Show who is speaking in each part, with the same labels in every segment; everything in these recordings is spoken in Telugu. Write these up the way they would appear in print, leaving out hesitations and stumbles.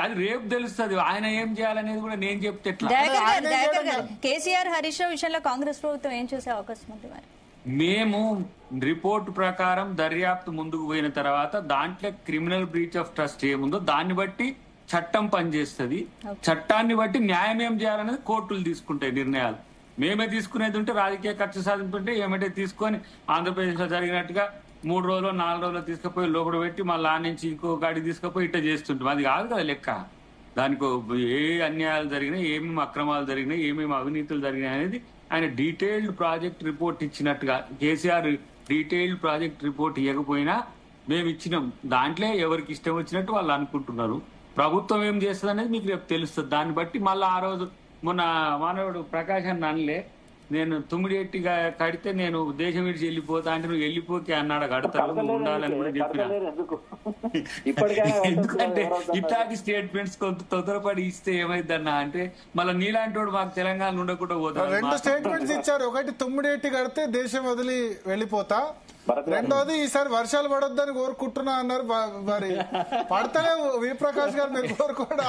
Speaker 1: అది రేపు తెలుస్తుంది. ఆయన ఏం చేయాలనేది కూడా నేను చెప్తే ఎట్లా?
Speaker 2: దయాకర్ గారు, కేసీఆర్ హరీష్ రావు విషయంలో కాంగ్రెస్ ప్రభుత్వం ఏం చూసే అవకాశం ఉంది మరి?
Speaker 1: మేము రిపోర్ట్ ప్రకారం దర్యాప్తు ముందుకు పోయిన తర్వాత దాంట్లో క్రిమినల్ బ్రీచ్ ఆఫ్ ట్రస్ట్ ఏముందో దాన్ని బట్టి చట్టం పనిచేస్తుంది. చట్టాన్ని బట్టి న్యాయం ఏం చేయాలనేది కోర్టులు తీసుకుంటాయి నిర్ణయాలు. మేమే తీసుకునేది ఉంటే రాజకీయ కక్ష సాధింపుంటే ఏమంటే తీసుకొని ఆంధ్రప్రదేశ్ లో జరిగినట్టుగా 3 రోజులు 4 రోజులు తీసుకుపోయి లోపల పెట్టి మళ్ళీ ఆ నుంచి ఇంకో గాడి తీసుకుపోయి ఇట్లా చేస్తుంటాం. అది కాదు కదా లెక్క. దానికి ఏ అన్యాయాలు జరిగినాయి, ఏమేమి అక్రమాలు జరిగినాయి, ఏమేమి అవినీతులు జరిగినాయి అనేది ఆయన డీటెయిల్డ్ ప్రాజెక్ట్ రిపోర్ట్ ఇచ్చినట్టుగా. కేసీఆర్ డీటెయిల్డ్ ప్రాజెక్ట్ రిపోర్ట్ ఇవ్వకపోయినా మేము ఇచ్చినాం. దాంట్లో ఎవరికి ఇష్టం వచ్చినట్టు వాళ్ళు అనుకుంటున్నారు. ప్రభుత్వం ఏం చేస్తుంది అనేది మీకు రేపు తెలుస్తుంది. దాన్ని బట్టి మళ్ళీ ఆ రోజు మొన్న మానవుడు ప్రకాశాన్ని అనలే, నేను తుమ్మిడేట్టిగా కడితే నేను దేశం విడిచి వెళ్ళిపోతా అంటే నువ్వు వెళ్ళిపోకే అన్నాడు. కడతాను ఉండాలని కూడా చెప్పిన. ఎందుకంటే ఇట్లాంటి స్టేట్మెంట్స్ కొంత తొందరపడి ఇస్తే ఏమైందన్నా అంటే మళ్ళీ నీలాంటి వాడు మాకు తెలంగాణ ఉండకుండా పోతాడు.
Speaker 3: 2 స్టేట్మెంట్స్ ఇచ్చారు. ఒకటి తుమ్మిడేట్టి కడితే దేశం వదిలి వెళ్ళిపోతా, రెండోది ఈసారి వర్షాలు పడొద్దని కోరుకుంటున్నా అన్నారు. మరి పడతలే విప్రకాష్ గారు మీరు కోరుకోండి.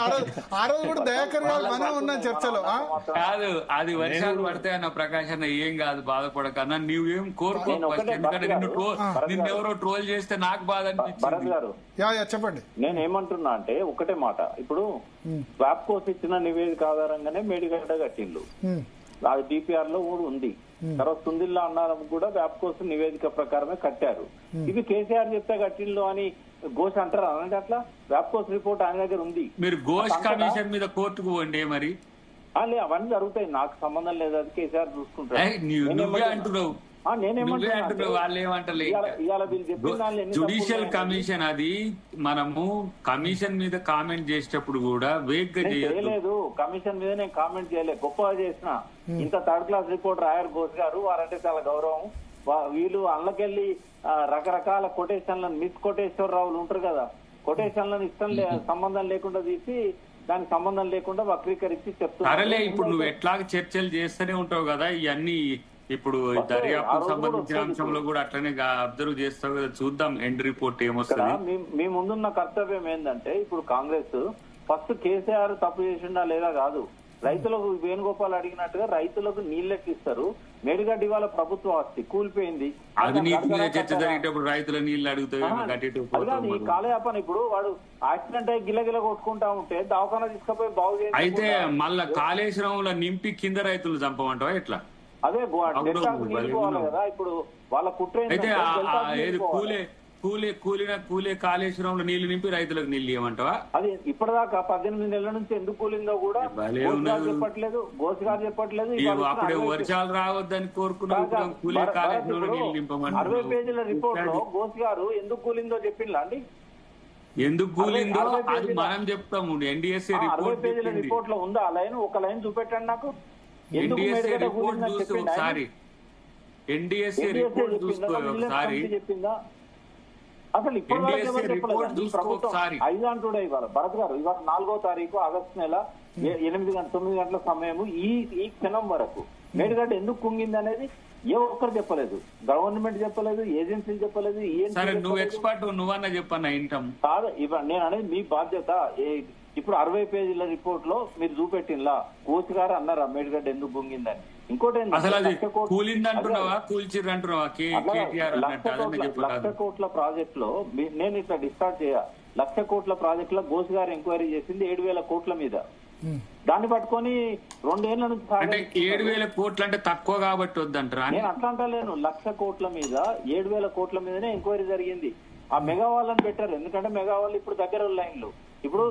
Speaker 3: ఆ రోజు కూడా దయాకర్ గారు మనం ఉన్న చర్చలో
Speaker 1: కాదు, అది వర్షాలు పడితే అన్న ప్రకాష్ అన్న ఏం కాదు బాధపడకన్నా, నువ్వేం కోరుకో. ఎందుకంటే నిన్నెవరో ట్రోల్ చేస్తే నాకు బాధ అనిపించింది.
Speaker 3: చెప్పండి.
Speaker 4: నేనేమంటున్నా అంటే ఒకటే మాట, ఇప్పుడు స్వాప్ కోర్స్ ఇచ్చిన నివేదిక ఆధారంగానే మేడిగడ్డ కట్టిండ్లు, అది డిపిఆర్ లో కూడా ఉంది. తర్వాత సుందిల్లా అన్నారం కూడా వ్యాప్ కోసం నివేదిక ప్రకారమే కట్టారు. ఇది కేసీఆర్ చెప్తే కట్టిండ్లు అని ఘోష్ అంటారు అనంటే అట్లా వ్యాప్ కోర్స్ రిపోర్ట్ ఆయన దగ్గర ఉంది.
Speaker 1: మీరు ఘోష్ కమిషన్ మీద కోర్టుకు పోండి మరి.
Speaker 4: అవన్నీ జరుగుతాయి, నాకు సంబంధం లేదు, అది కేసీఆర్ చూసుకుంటారు.
Speaker 1: అంటున్నావు జుడిషియల్ కమిషన్, అది మనము కమిషన్ మీద కామెంట్ చేసేటప్పుడు కూడా వేగ్ గా
Speaker 4: చేయలేదు. కమిషన్ మీద నేను కామెంట్ చేయలేదు, గొప్పగా చేసిన. ఇంత 3rd క్లాస్ రిపోర్ట్ రాయర్ ఘోష్ గారు, వారంటే చాలా గౌరవం. వీళ్ళు అందులోకెళ్ళి రకరకాల కొటేషన్లను, మిస్ కోటేశ్వరరావులు ఉంటారు కదా, కొటేషన్లను ఇష్టం సంబంధం లేకుండా తీసి దానికి సంబంధం లేకుండా వక్రీకరించి చెప్తున్నారు.
Speaker 1: ఇప్పుడు నువ్వు ఎట్లాగ చర్చలు చేస్తూనే ఉంటావు కదా ఇవన్నీ. ఇప్పుడు దర్యాప్తు సంబంధించిన అంశంలో కూడా అట్లనే అబ్జర్వ్ చేస్తావు కదా, చూద్దాం ఎండ్ రిపోర్ట్ ఏమొస్తుంది.
Speaker 4: మీ ముందున్న కర్తవ్యం ఏంటంటే, ఇప్పుడు కాంగ్రెస్ ఫస్ట్ కేసీఆర్ తప్పు చేసిండా లేదా కాదు, రైతులకు వేణుగోపాల్ అడిగినట్టుగా రైతులకు నీళ్ళెక్కిస్తారు. మేడిగడ్డ ఇవాళ ప్రభుత్వ ఆస్తి కూలిపోయింది.
Speaker 1: చర్చ జరిగేటప్పుడు రైతుల నీళ్లు అడుగుతాయి.
Speaker 4: ఈ కాలయాపన ఇప్పుడు వాడు యాక్సిడెంట్ అయ్యి గిలగిల కొట్టుకుంటా ఉంటే దవాఖానా తీసుకుపోయి బాగు చేసి
Speaker 1: అయితే మళ్ళా కాళేశ్వరంలో నింపి కింద రైతులు చంపమంటావా ఎట్లా?
Speaker 4: అదే కదా ఇప్పుడు వాళ్ళ కుట్ర.
Speaker 1: కూలే కాళేశ్వరంలో నీళ్లు నింపి రైతులకు నీళ్లు ఇవ్వమంటావా?
Speaker 4: అది ఇప్పటిదాకా 18 నెలల నుంచి ఎందుకు కూలిందో కూడా చెప్పట్లేదు, ఘోష్ గారు చెప్పట్లేదు.
Speaker 1: అప్పుడే వర్షాలు రావద్దని కోరుకున్నాం.
Speaker 4: 60 పేజీల రిపోర్ట్ లో ఘోష్ గారు ఎందుకు కూలిందో చెప్పిందా అండి?
Speaker 1: ఎందుకు కూలిందో అది మనం చెప్తాము. ఎన్డీఎస్ఏ
Speaker 4: 60 పేజీల రిపోర్ట్ లో ఉందా ఆ లైన్? ఒక లైన్ చూపెట్టండి నాకు.
Speaker 1: ఎన్డీఎస్ఏ రిపోర్ట్ చూస్తే ఒకసారి, ఎన్డీఎస్ఏ రిపోర్ట్ చూసుకో ఒకసారి,
Speaker 4: చెప్పిందా? అసలు ఇప్పుడు ప్రభుత్వం 5 అంటుడే ఇవాళ భరత్ గారు. ఇవాళ 4వ తారీఖు ఆగస్టు నెల 9 గంటల సమయము. ఈ క్షణం వరకు మేడిగడ్డ ఎందుకు కుంగింది అనేది ఏ ఒక్కరు చెప్పలేదు. గవర్నమెంట్ చెప్పలేదు, ఏజెన్సీలు చెప్పలేదు.
Speaker 1: నువ్వు ఎక్స్పర్ట్, నువ్వన్నా చెప్పన్నా ఇంటాం
Speaker 4: కాదు. ఇవాళ నేను అనేది మీ బాధ్యత. ఇప్పుడు 60 పేజీల రిపోర్ట్ లో మీరు చూపెట్టినలా కోచ్ గారు అన్నారు మేడిగడ్డ ఎందుకు గుంగిందని. ఇంకోటి
Speaker 1: 1,00,000
Speaker 4: కోట్ల ప్రాజెక్ట్ లో నేను ఇట్లా డిస్కార్డ్ చేయ 1,00,000 కోట్ల ప్రాజెక్ట్ లో ఘోష్ గారు ఎంక్వైరీ చేసింది 7,000 కోట్ల మీద. దాన్ని పట్టుకొని 2 ఏళ్ల నుంచి
Speaker 1: 7,000 కోట్లు అంటే తక్కువ కాబట్టి వద్దంటారా?
Speaker 4: నేను అట్లా అంటలేను. 1,00,000 కోట్ల మీద 7,000 కోట్ల మీదనే ఎంక్వైరీ జరిగింది. ఆ మెగా వాళ్ళని పెట్టారు, ఎందుకంటే మెగా వాళ్ళు ఇప్పుడు దగ్గర లైన్లు. ఇప్పుడు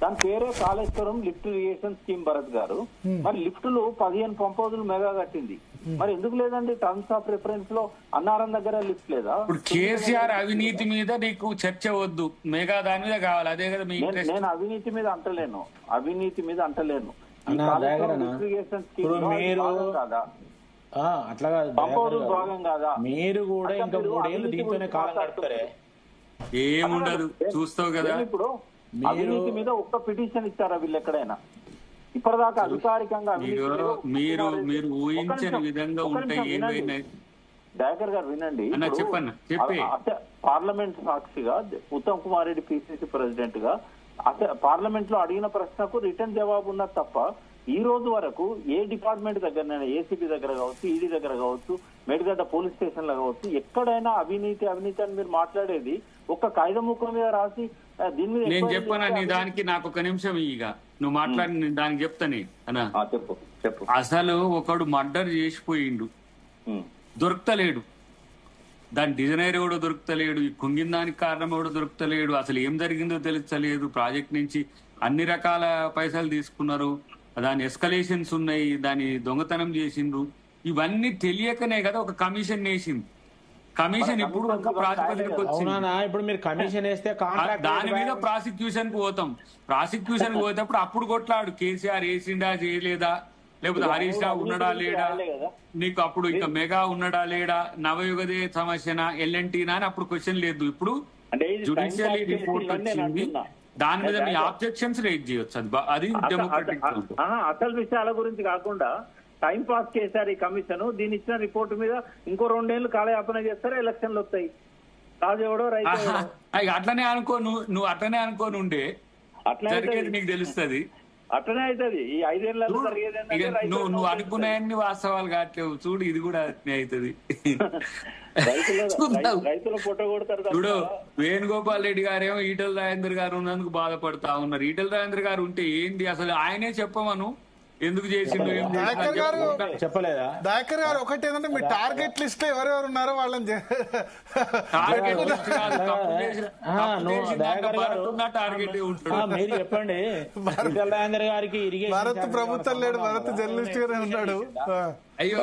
Speaker 4: దాని పేరే Kaleshwaram lift irrigation scheme. Bharat గారు, మరి లిఫ్టులు 15 పంపోజులు మెగా కట్టింది. మరి ఎందుకు లేదండి టర్మ్స్ ఆఫ్ రిఫరెన్స్ లో? అన్నారం దగ్గర లిఫ్ట్ లేదా?
Speaker 1: ఇప్పుడు కేసీఆర్ అవినీతి మీద నీకు చర్చ వద్దు, మెగా దాని మీద కావాలి, అదే కదా మీ ఇంట్రెస్ట్.
Speaker 4: నేను అవినీతి మీద అంటలేను, లిఫ్ట్ ఇరిగేషన్ స్కీమ్ కాదా?
Speaker 5: అట్లా
Speaker 4: భాగం కాదా?
Speaker 5: మీరు కూడా ఇంకా 3 ఏళ్ళు దీంతోనే కాలం గడుపుతారే.
Speaker 1: ఏముండదు, చూస్తావు కదా.
Speaker 4: ఇప్పుడు అవినీతి మీద ఒక్క పిటిషన్ ఇచ్చారా వీళ్ళు ఎక్కడైనా? ఇప్పటిదాకా అధికారికంగా
Speaker 1: మీరు ఊహించని విధంగా ఉంటాయి.
Speaker 4: దయాకర్ గారు వినండి.
Speaker 1: అన్న
Speaker 4: ఇప్పుడు
Speaker 1: చెప్పన్న చెప్పి
Speaker 4: పార్లమెంట్ సాక్షిగా ఉత్తమ్ కుమార్ రెడ్డి పిసిసి ప్రెసిడెంట్ గా పార్లమెంట్ లో అడిగిన ప్రశ్నకు రిటర్న్ జవాబు ఉన్నది తప్ప ఈ రోజు వరకు ఏ డిపార్ట్మెంట్ దగ్గర ఏసీపీ దగ్గర కావచ్చు, ఈడీ దగ్గర కావచ్చు, మేడిగడ్డ పోలీస్ స్టేషన్ లో కావచ్చు, ఎక్కడైనా అవినీతి అని మీరు మాట్లాడేది ఒక్క కాగితం ముక్క మీద రాసి దీని మీద
Speaker 1: నేను చెప్పాను నీ దానికి నాకు ఒక నిమిషం ఇక నువ్వు మాట్లాడి నేను దానికి చెప్తానే అన్న.
Speaker 4: చెప్పు.
Speaker 1: అసలు ఒకడు మర్డర్ చేసిపోయిండు, దొరుకుతలేడు, దాని డిజైనర్ కూడా దొరుకుతలేడు, ఈ కుంగిన దానికి కారణం కూడా దొరుకుతలేడు, అసలు ఏం జరిగిందో తెలుస్తలేదు. ప్రాజెక్ట్ నుంచి అన్ని రకాల పైసలు తీసుకున్నారు, దాని ఎస్కలేషన్స్ ఉన్నాయి, దాని దొంగతనం చేసిండ్రు. ఇవన్నీ తెలియకనే కదా ఒక కమిషన్ వేసింది. కమిషన్ ఇప్పుడు ఒక ప్రాతిపదికకు వచ్చింది.
Speaker 5: ఇప్పుడు మీరు కమిషన్ వేస్తే
Speaker 1: దాని మీద ప్రాసిక్యూషన్ కు పోతాం. ప్రాసిక్యూషన్ కు పోతేప్పుడు అప్పుడు కొట్లాడు కేసీఆర్ వేసిండా చేయలేదా, లేకపోతే హరీష్ రావు ఉన్నాడా లేడా, నీకు అప్పుడు ఇక మెగా ఉన్నాడా లేడా, నవయుగదే సమస్యనా ఎల్ఎన్టీనా అని అప్పుడు క్వశ్చన్ లేదు. ఇప్పుడు జుడిషియల్ రిపోర్ట్ వచ్చింది, దాని మీద మీ ఆబ్జెక్షన్స్ రేజ్ చేయొచ్చు. అది డెమోక్రటిక్.
Speaker 4: అసలు విషయాల గురించి కాకుండా టైం పాస్ చేశారు ఈ కమిషన్. దీని ఇచ్చిన రిపోర్టు మీద ఇంకో 2 ఏళ్లు కాలయాపన చేస్తారా, ఎలక్షన్లు వస్తాయి. రాజు ఎవడో రైతు
Speaker 1: అట్లనే అనుకో, నువ్వు అట్లనే అనుకోని ఉండే జరిగేది నీకు తెలుస్తుంది.
Speaker 4: అట్లనే అవుతుంది. ఈ 5 ఏళ్లలో జరిగేది
Speaker 1: నువ్వు అనుకున్నాయన్ని వాస్తవాలు కావట్లేవు. చూడు ఇది కూడా అట్నే అవుతుంది.
Speaker 4: రైతులు పొట్ట కొడతారు.
Speaker 1: చూడు వేణుగోపాల్ రెడ్డి గారేమో ఈటల రాజేందర్ గారు ఉన్నందుకు బాధపడతా ఉన్నారు. ఈటల రాజేందర్ గారు ఉంటే ఏంది అసలు ఆయనే చెప్పమను, ఎందుకు చేసిండు
Speaker 5: చెప్పలేదా?
Speaker 3: దయాకర్ గారు ఒకటి ఏంటంటే మీ టార్గెట్ లిస్ట్ లో ఎవరెవరు ఉన్నారో వాళ్ళని
Speaker 1: టార్గెట్
Speaker 5: మీరు చెప్పండి. రాజేంద్ర గారికి
Speaker 3: భరత్ ప్రభుత్వం లేడు, భరత్ జర్నలిస్ట్ గానే ఉన్నాడు.
Speaker 1: అయ్యో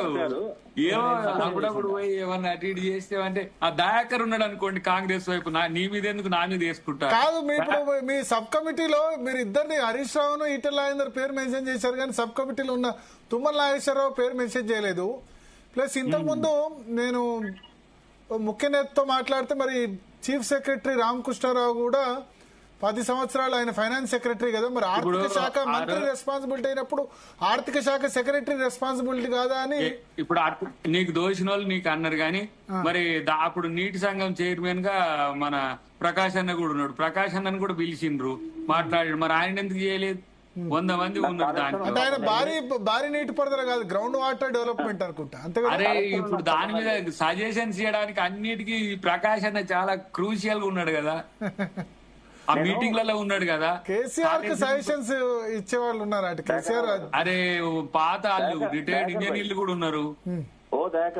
Speaker 1: ఏమో అప్పుడప్పుడు పోయి ఏమన్నా అటు ఇటు చేస్తేవంటే ఆ దయాకర్ ఉన్నాడు అనుకోండి కాంగ్రెస్ వైపు, నీ మీద ఎందుకు నా మీద వేసుకుంటా.
Speaker 3: కాదు మీ సబ్ కమిటీలో మీరు ఇద్దరిని హరీష్ రావును ఈటెల రాజేందర్ పేరు మెన్షన్ చేశారు, కానీ సబ్ కమిటీలో ఉన్న తుమ్మల నాగేశ్వరరావు పేరు మెన్షన్ చేయలేదు. ప్లస్ ఇంతకు ముందు నేను ముఖ్య నేతతో మాట్లాడితే మరి చీఫ్ సెక్రటరీ రామకృష్ణారావు కూడా 10 సంవత్సరాలు ఆయన ఫైనాన్స్ సెక్రటరీ కదా, మరి ఆర్థిక శాఖ మంత్రి రెస్పాన్సిబిలిటీ అయినప్పుడు ఆర్థిక శాఖ సెక్రటరీ రెస్పాన్సిబిలిటీ కాదా అని
Speaker 1: ఇప్పుడు నీకు దోషిన వాళ్ళు నీకు అన్నారు. కానీ మరి అప్పుడు నీటి సంఘం చైర్మన్ గా మన ప్రకాష్ అన్న కూడా ఉన్నాడు. ప్రకాష్ అన్నను కూడా పిలిచిండ్రు, మాట్లాడాడు. మరి ఆయన ఎందుకు చేయలేదు? 100 మంది ఉన్నారు దాంట్లో.
Speaker 3: అంటే ఆయన భారీ నీటిపారుదల కాదు, గ్రౌండ్ వాటర్ డెవలప్మెంట్ అనుకుంటా అంతే.
Speaker 1: అరే ఇప్పుడు దాని మీద సజెషన్స్ చేయడానికి అన్నిటికీ ప్రకాష్ అన్న చాలా క్రూషియల్ గా ఉన్నాడు కదా, ఆ మీటింగ్లలో ఉన్నాడు కదా.
Speaker 3: కేసీఆర్ కి సజెషన్స్ ఇచ్చే వాళ్ళు ఉన్నారు అటు కేసీఆర్.
Speaker 1: అరే పాత వాళ్ళు రిటైర్డ్ ఇంజనీర్లు కూడా ఉన్నారు,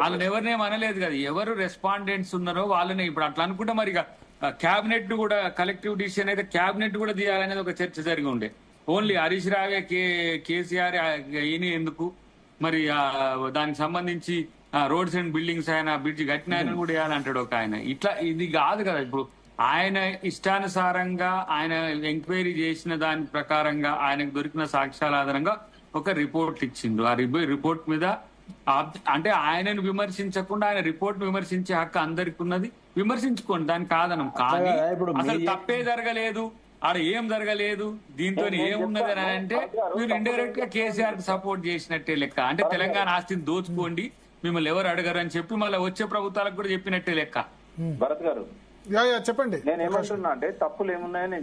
Speaker 1: వాళ్ళని ఎవరినేం అనలేదు కదా. ఎవరు రెస్పాండెంట్స్ ఉన్నారో వాళ్ళని ఇప్పుడు అట్లా అనుకుంటే మరి క్యాబినెట్ కూడా కలెక్టివ్ డిసిషన్ అయితే క్యాబినెట్ కూడా తీయాలనేది ఒక చర్చ జరిగి ఉండే. ఓన్లీ హరీష్ రావే కేసీఆర్ ఈయన ఎందుకు మరి దానికి సంబంధించి రోడ్స్ అండ్ బిల్డింగ్స్ ఆయన బ్రిడ్జ్ కట్టిన ఆయన కూడా వేయాలంటాడు ఒక ఆయన. ఇట్లా ఇది కాదు కదా. ఇప్పుడు ఆయన ఇష్టానుసారంగా ఆయన ఎంక్వైరీ చేసిన దాని ప్రకారంగా ఆయనకు దొరికిన సాక్ష్యాల ఆధారంగా ఒక రిపోర్ట్ ఇచ్చిండు. ఆ రిపోర్ట్ మీద అంటే ఆయనను విమర్శించకుండా ఆయన రిపోర్ట్ విమర్శించే హక్కు అందరికి ఉన్నది, విమర్శించుకోండి, దాని కాదనం. కానీ అసలు తప్పే జరగలేదు, ఆడ ఏం జరగలేదు, దీంతో ఏమున్నది అని అంటే మీరు ఇండైరెక్ట్ గా కేసీఆర్ కి సపోర్ట్ చేసినట్టే లెక్క. అంటే తెలంగాణ ఆస్తిని దోచుకోండి, మిమ్మల్ని ఎవరు అడగరు అని చెప్పి మళ్ళీ వచ్చే ప్రభుత్వాలకు కూడా చెప్పినట్టే లెక్క.
Speaker 4: భరత్ గారు
Speaker 3: చెప్పండి.
Speaker 4: నేను ఏమంటున్నా అంటే తప్పులు ఏమున్నాయని